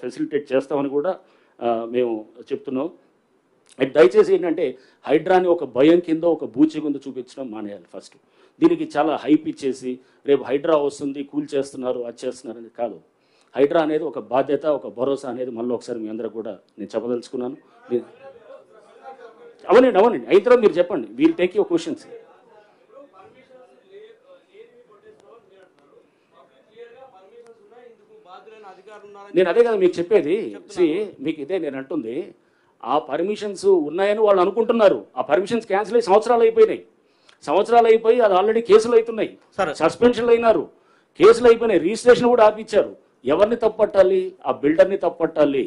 Facilitate చేస్తామని కూడా మేము చెప్తున్నాం. దయచేసి ఏంటంటే హైడ్రాని ఒక భయం కింద ఒక బూచి కింద చూపించడం మానేయాలి. ఫస్ట్ దీనికి చాలా హైప్ ఇచ్చేసి రేపు హైడ్రా వస్తుంది కూల్ చేస్తున్నారు అది చేస్తున్నారు అనేది కాదు. హైడ్రా అనేది ఒక బాధ్యత, ఒక భరోసా అనేది మళ్ళీ ఒకసారి మీ అందరూ కూడా నేను చెప్పదలుచుకున్నాను. అవునండి అయిన తర్వాత మీరు చెప్పండి, వీల్ టేక్ యువర్ క్వశ్చన్స్. నేను అదే కదా మీకు చెప్పేది. మీకు ఇదే నేను అంటుంది, ఆ పర్మిషన్స్ ఉన్నాయని వాళ్ళు అనుకుంటున్నారు. ఆ పర్మిషన్స్ క్యాన్సిల్ అయ్యి సంవత్సరాలు అయిపోయి అది ఆల్రెడీ కేసులు అవుతున్నాయి, సస్పెన్షన్లు అయినారు, కేసులు అయిపోయినాయి, రిజిస్ట్రేషన్ కూడా ఆపించారు. ఎవరిని తప్పట్టాలి? ఆ బిల్డర్ని తప్పట్టాలి.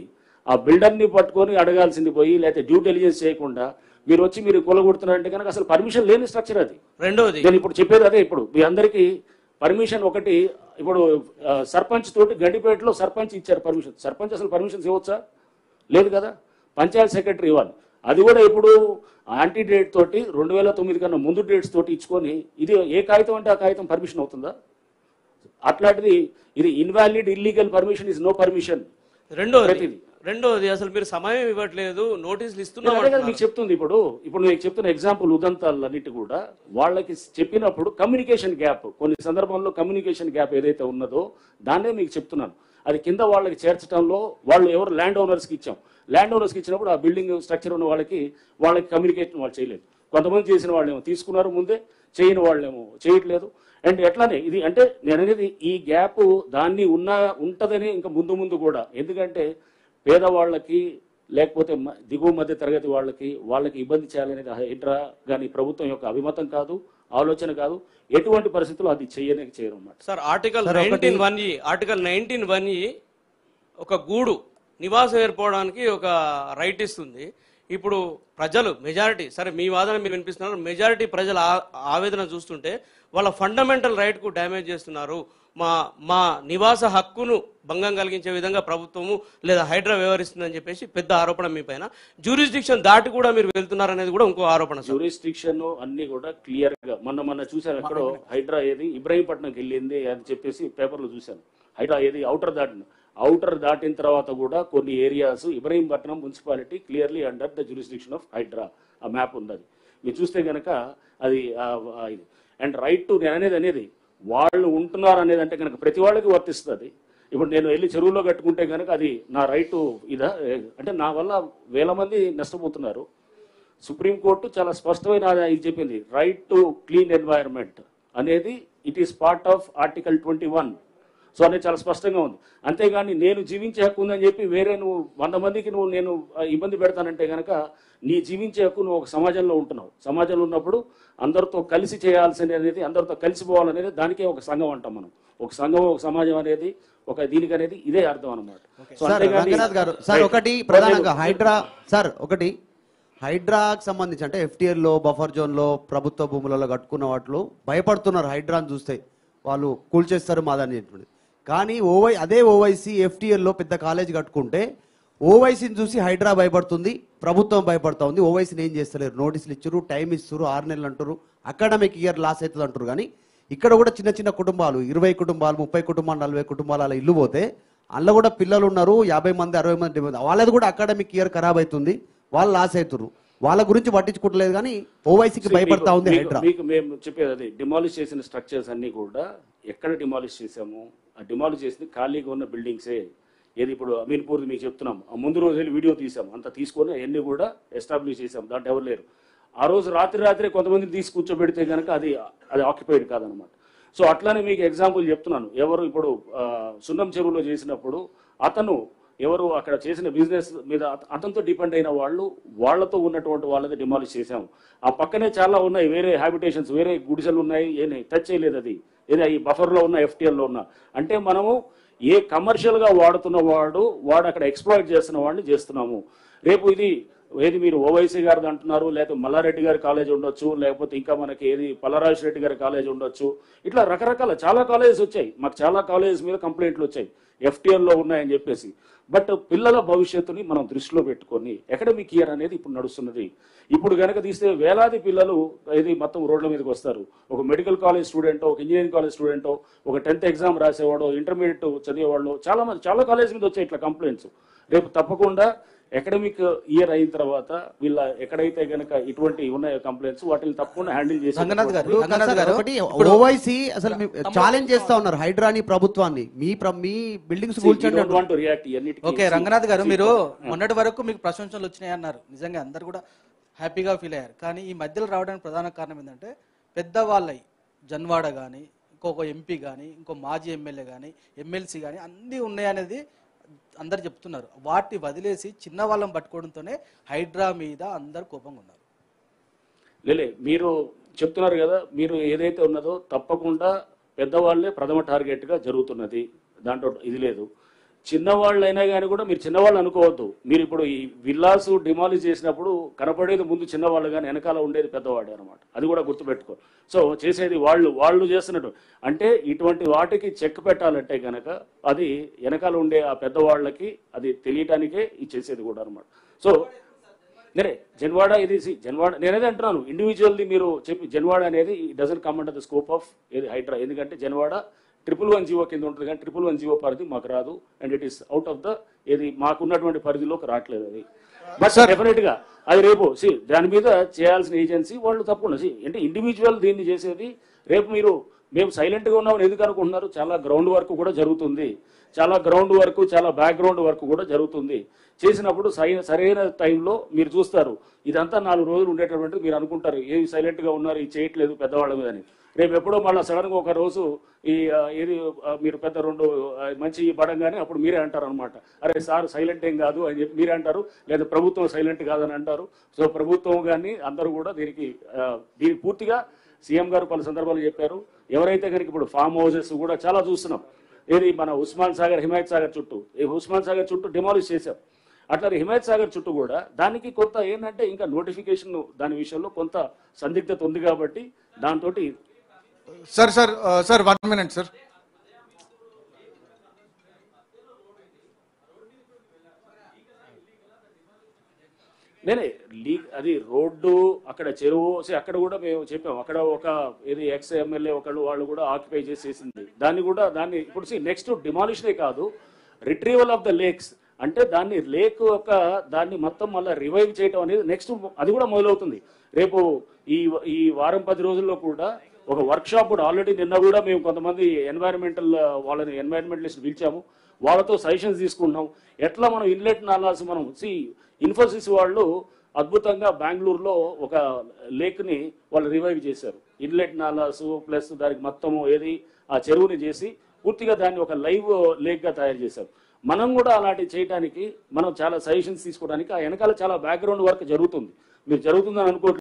ఆ బిల్డర్ని పట్టుకొని అడగాల్సింది పోయి, లేకపోతే డ్యూ డెలిజెన్స్ చేయకుండా మీరు వచ్చి మీరు కొలగొడుతున్నారంటే కనుక అసలు పర్మిషన్ లేని స్ట్రక్చర్ అది. రెండోది నేను ఇప్పుడు చెప్పేది అదే. ఇప్పుడు మీ అందరికీ పర్మిషన్ ఒకటి, ఇప్పుడు సర్పంచ్ తోటి గండిపేటలో సర్పంచ్ ఇచ్చారు పర్మిషన్. సర్పంచ్ అసలు పర్మిషన్స్ ఇవ్వచ్చా? లేదు కదా. పంచాయత్ సెక్రటరీ ఇవ్వాలి. అది కూడా ఇప్పుడు యాంటీ డేట్ తోటి 2009 కన్నా ముందు డేట్స్ తోటి ఇచ్చుకొని, ఇది ఏ కాగితం అంటే ఆ కాగితం పర్మిషన్ అవుతుందా? అట్లాంటిది ఇది invalid illegal permission is no permission. రెండోది అసలు మీరు సమయం ఇవ్వట్లేదు, నోటీసులు ఇస్తున్నారు. మీకు చెప్తుంది ఇప్పుడు మీకు చెప్తున్న ఎగ్జాంపుల్ ఉదంతాలన్నిటి కూడా వాళ్ళకి చెప్పినప్పుడు కమ్యూనికేషన్ గ్యాప్, కొన్ని సందర్భంలో కమ్యూనికేషన్ గ్యాప్ ఏదైతే ఉన్నదో దాన్నే మీకు చెప్తున్నాను. అది కింద వాళ్ళకి చేర్చడంలో వాళ్ళు ఎవరు ల్యాండ్ ఓనర్స్కి ఇచ్చాం. ల్యాండ్ ఓనర్స్కి ఇచ్చినప్పుడు ఆ బిల్డింగ్ స్ట్రక్చర్ ఉన్న వాళ్ళకి కమ్యూనికేషన్ వాళ్ళు చేయలేదు. కొంతమంది చేసిన వాళ్ళేమో తీసుకున్నారు ముందే, చేయని వాళ్ళేమో చేయట్లేదు. అండ్ ఎట్లానే ఇది అంటే నేను అనేది ఈ గ్యాప్ దాన్ని ఉంటుందని ఇంకా ముందు కూడా, ఎందుకంటే పేదవాళ్ళకి లేకపోతే దిగువ మధ్య తరగతి వాళ్ళకి ఇబ్బంది చేయాలనేది హైడ్రా కానీ ప్రభుత్వం యొక్క అభిమతం కాదు, ఆలోచన కాదు. ఎటువంటి పరిస్థితుల్లో అది చేయరు అన్నమాట. సార్ ఆర్టికల్ 19(1) ఒక గూడు నివాసం ఏర్పడడానికి ఒక రైట్ ఇస్తుంది. ఇప్పుడు ప్రజలు మెజారిటీ, సరే మీ వాదన మీరు వినిపిస్తున్నారు, మెజారిటీ ప్రజల ఆవేదన చూస్తుంటే వాళ్ళ ఫండమెంటల్ రైట్కు డ్యామేజ్ చేస్తున్నారు, మా నివాస హక్కును భంగం కలిగించే విధంగా ప్రభుత్వము లేదా హైడ్రా వ్యవహరిస్తుందని చెప్పేసి పెద్ద ఆరోపణ మీ పైన. జ్యూరిస్డిక్షన్ దాటి కూడా మీరు వెళ్తున్నారనేది కూడా ఇంకో ఆరోపణ. జ్యూరిస్డిక్షన్ అన్ని కూడా క్లియర్ గా మొన్న చూశాను. ఎక్కడో హైడ్రా ఏది ఇబ్రహీంపట్నంకి వెళ్ళింది అని చెప్పేసి పేపర్లో చూశాను. హైడ్రా ఏది ఔటర్ దాటిన తర్వాత కూడా కొన్ని areas Ibrahimpatnam municipality clearly under the jurisdiction of HYDRAA. ఆ మ్యాప్ ఉంది, అది మీరు చూస్తే కనుక అది ఇది. అండ్ రైట్ టు నేను అనేది వాళ్ళు ఉంటున్నారు అనేది అంటే కనుక ప్రతి వాళ్ళకి వర్తిస్తుంది. ఇప్పుడు నేను వెళ్ళి చెరువులో కట్టుకుంటే కనుక అది నా రైటు ఇదా అంటే నా వల్ల వేల మంది నష్టపోతున్నారు. సుప్రీంకోర్టు చాలా స్పష్టమైన ఇది చెప్పింది, రైట్ టు క్లీన్ ఎన్వైరన్మెంట్ అనేది it is part of article 21. So అనేది చాలా స్పష్టంగా ఉంది. అంతేగాని నేను జీవించే హక్కు ఉందని చెప్పి వేరే నువ్వు 100 మందికి నేను ఇబ్బంది పెడతానంటే కనుక నీ జీవించే హక్కు నువ్వు ఒక సమాజంలో ఉంటున్నావు. సమాజంలో ఉన్నప్పుడు అందరితో కలిసి చేయాల్సింది అనేది, అందరితో కలిసిపోవాలనేది దానికే ఒక సంఘం అంటాం మనం. ఒక సంఘం, ఒక సమాజం అనేది ఒక దీనికి అనేది ఇదే అర్థం అనమాట. ఒకటి ప్రధానంగా హైడ్రాకి సంబంధించి అంటే FTL లో బఫర్ జోన్ లో ప్రభుత్వ భూములలో కట్టుకున్న వాటిలో భయపడుతున్నారు. హైడ్రాని చూస్తే వాళ్ళు కూల్చేస్తారు మాదని. కానీ అదే ఓవైసీ FTL లో పెద్ద కాలేజ్ కట్టుకుంటే ఓవైసీని చూసి హైడ్రా భయపడుతుంది, ప్రభుత్వం భయపడతా ఉంది. ఓవైసీని ఏం చేస్తలేరు, నోటీసులు ఇచ్చారు, టైం ఇస్తారు, 6 నెలలు అంటారు, అకాడమిక్ ఇయర్ లాస్ అవుతుంది అంటారు. కానీ ఇక్కడ కూడా చిన్న కుటుంబాలు, 20 కుటుంబాలు, 30 కుటుంబాలు, 40 కుటుంబాలు అలా ఇల్లు పోతే అందులో కూడా పిల్లలు ఉన్నారు, 50 మంది, 60 మంది, 70 మంది, వాళ్ళది కూడా అకాడమిక్ ఇయర్ ఖరాబ్ అవుతుంది, వాళ్ళు లాస్ అవుతారు. వాళ్ళ గురించి పట్టించుకోవట్లేదు. కానీ ఓవైసీకి భయపడతా ఉంది హైడ్రా. మీకు మేము చెప్పేది అది, డిమాలిష్ చేసిన స్ట్రక్చర్స్ అన్ని కూడా ఎక్కడ డిమాలిష్ చేసాము, ఆ డిమాలిష్ చేసింది ఖాళీగా ఉన్న బిల్డింగ్సే. ఏది ఇప్పుడు అమీన్పూర్ మీకు చెప్తున్నాం, ఆ ముందు రోజు వెళ్ళి వీడియో తీసాం, అంతా తీసుకొని అవన్నీ కూడా ఎస్టాబ్లిష్ చేసాం, దాంట్లో ఎవరు లేరు. ఆ రోజు రాత్రి కొంతమందిని తీసి కూర్చోబెడితే కనుక అది ఆక్యుపైడ్ కాదనమాట. సో అట్లానే మీకు ఎగ్జాంపుల్ చెప్తున్నాను. ఎవరు ఇప్పుడు సున్నం చెరువులో చేసినప్పుడు అతను ఎవరు అక్కడ చేసిన బిజినెస్ మీద అతనితో డిపెండ్ అయిన వాళ్ళతో ఉన్నటువంటి వాళ్ళది డిమాలిష్ చేసాం. ఆ పక్కనే చాలా ఉన్నాయి వేరే హ్యాబిటేషన్స్, వేరే గుడిసెలు ఉన్నాయి, ఏమి టచ్ చేయలేదు. అది ఏదో ఈ బఫర్లో ఉన్న FTL లో ఉన్న అంటే మనము ఏ కమర్షియల్గా వాడుతున్న వాడు అక్కడ ఎక్స్ప్లాయిట్ చేస్తున్న వాడిని చేస్తున్నాము. రేపు ఏది మీరు ఓవైసీ గారిది అంటున్నారు, లేకపోతే మల్లారెడ్డి గారి కాలేజ్ ఉండొచ్చు, లేకపోతే ఇంకా మనకి ఏది పల్లరాజు రెడ్డి గారి కాలేజ్ ఉండొచ్చు. ఇట్లా రకరకాల చాలా కాలేజెస్ వచ్చాయి. మాకు చాలా కాలేజెస్ మీద కంప్లైంట్లు వచ్చాయి FTL లో ఉన్నాయని చెప్పేసి. బట్ పిల్లల భవిష్యత్తుని మనం దృష్టిలో పెట్టుకొని అకాడమిక్ ఇయర్ అనేది ఇప్పుడు నడుస్తున్నది. ఇప్పుడు కనుక తీస్తే వేలాది పిల్లలు ఇది మొత్తం రోడ్ల మీదకి వస్తారు. ఒక మెడికల్ కాలేజ్ స్టూడెంటో, ఒక ఇంజనీరింగ్ కాలేజ్ స్టూడెంటో, ఒక 10th ఎగ్జామ్ రాసేవాడో, ఇంటర్మీడియట్ చదివేవాళ్ళు చాలా కాలేజ్ మీద వచ్చాయి ఇట్లా కంప్లైంట్స్. రేపు తప్పకుండా అకాడమిక్ ఇయర్ అయిన తర్వాత వీళ్ళ ఎక్కడైతే గనక ఇటువంటి ఉన్నాయో కంప్లైంట్స్ వాటిని తప్పకుండా హ్యాండిల్ చేసి ఓవైసీ అసలు ఛాలెంజ్ చేస్తా ఉన్నారు హైడ్రాని ప్రభుత్వాన్ని, మీ బిల్డింగ్స్ కూల్చండి. ఓకే రంగనాథ్ గారు, మీరు మొన్నటి వరకు మీకు ప్రశంసలు వచ్చినాయి అన్నారు, నిజంగా అందరు కూడా హ్యాపీగా ఫీల్ అయ్యారు. కానీ ఈ మధ్యలో రావడానికి ప్రధాన కారణం ఏంటంటే పెద్దవాళ్ళై జన్వాడ కానీ, ఇంకొక ఎంపీ కానీ, ఇంకో మాజీ ఎమ్మెల్యే కానీ, ఎమ్మెల్సీ కానీ అన్నీ ఉన్నాయనేది అందరు చెప్తున్నారు. వాటిని వదిలేసి చిన్న వాళ్ళని పట్టుకోవడంతోనే హైడ్రా మీద అందరు కోపంగా ఉన్నారు. లేలే, మీరు చెప్తున్నారు కదా, మీరు ఏదైతే ఉన్నదో తప్పకుండా పెద్దవాళ్లే ప్రథమ టార్గెట్గా జరుగుతున్నది, దాంట్లో ఇది లేదు. చిన్నవాళ్ళైనా కానీ కూడా మీరు చిన్నవాళ్ళు అనుకోవద్దు. మీరు ఇప్పుడు ఈ విల్లాసు డిమాలిష్ చేసినప్పుడు కనపడేది ముందు చిన్నవాళ్ళు కానీ వెనకాల ఉండేది పెద్దవాడే అనమాట. అది కూడా గుర్తుపెట్టుకో. సో చేసేది వాళ్ళు చేస్తున్నట్టు అంటే ఇటువంటి వాటికి చెక్ పెట్టాలంటే కనుక అది వెనకాల ఉండే ఆ పెద్దవాళ్ళకి అది తెలియటానికే ఇది చేసేది కూడా అనమాట. సో నేనే జన్వాడ ఇది జన్వాడ నేనేది అంటున్నాను, ఇండివిజువల్ది మీరు చెప్పి జన్వాడ అనేది doesn't come under the scope of ఏది హైడ్రా. ఎందుకంటే జన్వాడ 111 జీవో కింద ఉంటుంది కానీ 111 జీవో పరిధి మాకు రాదు. And it is out of the ఏది మాకున్నటువంటి పరిధిలోకి రావట్లేదు అది. బట్ డెఫినెట్ గా అది రేపు దాని మీద చేయాల్సిన ఏజెన్సీ వాళ్ళు తప్పకుండా అంటే ఇండివిజువల్ దీన్ని చేసేది. రేపు మేము సైలెంట్ గా ఉన్నామని ఎందుకు అనుకుంటున్నారు? చాలా గ్రౌండ్ వర్క్ కూడా జరుగుతుంది, చాలా బ్యాక్గ్రౌండ్ వర్క్ కూడా జరుగుతుంది. చేసినప్పుడు సరైన టైంలో మీరు చూస్తారు. ఇదంతా 4 రోజులు ఉండేటటువంటి మీరు అనుకుంటారు ఏమి సైలెంట్ గా ఉన్నారు, ఇది చేయట్లేదు పెద్దవాళ్ళ మీద అని. రేపు ఎప్పుడో మళ్ళీ సడన్ గా ఒక రోజు ఏది మీరు పెద్ద 2 మంచి పడంగానే అప్పుడు మీరే అంటారు అనమాట, అరే సార్ సైలెంట్ ఏం కాదు అని చెప్పి మీరే అంటారు, లేదా ప్రభుత్వం సైలెంట్ కాదని అంటారు. సో ప్రభుత్వం కానీ అందరూ కూడా దీనికి పూర్తిగా సీఎం గారు పలు సందర్భాలు చెప్పారు. ఎవరైతే కనుక ఇప్పుడు ఫామ్ హౌసెస్ కూడా చాలా చూస్తున్నాం, ఏది మన ఉస్మాన్ సాగర్, హిమాయత్ సాగర్ చుట్టూ, ఉస్మాన్ సాగర్ చుట్టూ డిమాలిష్ చేశాం. అట్లా హిమాయత్ సాగర్ చుట్టూ కూడా దానికి కొంత ఏంటంటే ఇంకా నోటిఫికేషన్ దాని విషయంలో కొంత సందిగ్ధత ఉంది కాబట్టి దాంతో సార్ 1 minute సార్. నేనే అది రోడ్డు అక్కడ చెరువు అక్కడ కూడా మేము చెప్పాం. అక్కడ ఒక ఏది ఎక్స్ ఎమ్మెల్యే వాళ్ళు కూడా ఆక్యుపై చేసేసింది దాన్ని ఇప్పుడు నెక్స్ట్ డిమాలిషనే కాదు, రిట్రీవల్ ఆఫ్ ద లేక్స్ అంటే దాన్ని మొత్తం మళ్ళీ రివైవ్ చేయడం అనేది నెక్స్ట్ అది కూడా మొదలవుతుంది. రేపు ఈ వారం 10 రోజుల్లో కూడా ఒక వర్క్ షాప్ కూడా ఆల్రెడీ నిన్న కూడా మేము కొంతమంది ఎన్వైరన్మెంటలిస్ట్ పిలిచాము, వాళ్ళతో సజెషన్స్ తీసుకుంటున్నాం. ఎట్లా మనం ఇన్లెట్ నాలాస్ ఇన్ఫోసిస్ వాళ్ళు అద్భుతంగా బెంగళూరులో ఒక లేక్ని వాళ్ళు రివైవ్ చేశారు. ఇన్లెట్ నాలాస్ ప్లస్ దానికి మొత్తము ఏది ఆ చెరువుని చేసి పూర్తిగా దాన్ని ఒక లైవ్ లేక్గా తయారు చేశారు. మనం కూడా అలాంటివి చేయడానికి మనం చాలా సజెషన్స్ తీసుకోవడానికి ఆ వెనకాల చాలా బ్యాక్గ్రౌండ్ వర్క్ జరుగుతుంది. మీరు జరుగుతుందని అనుకోవట్లేదు.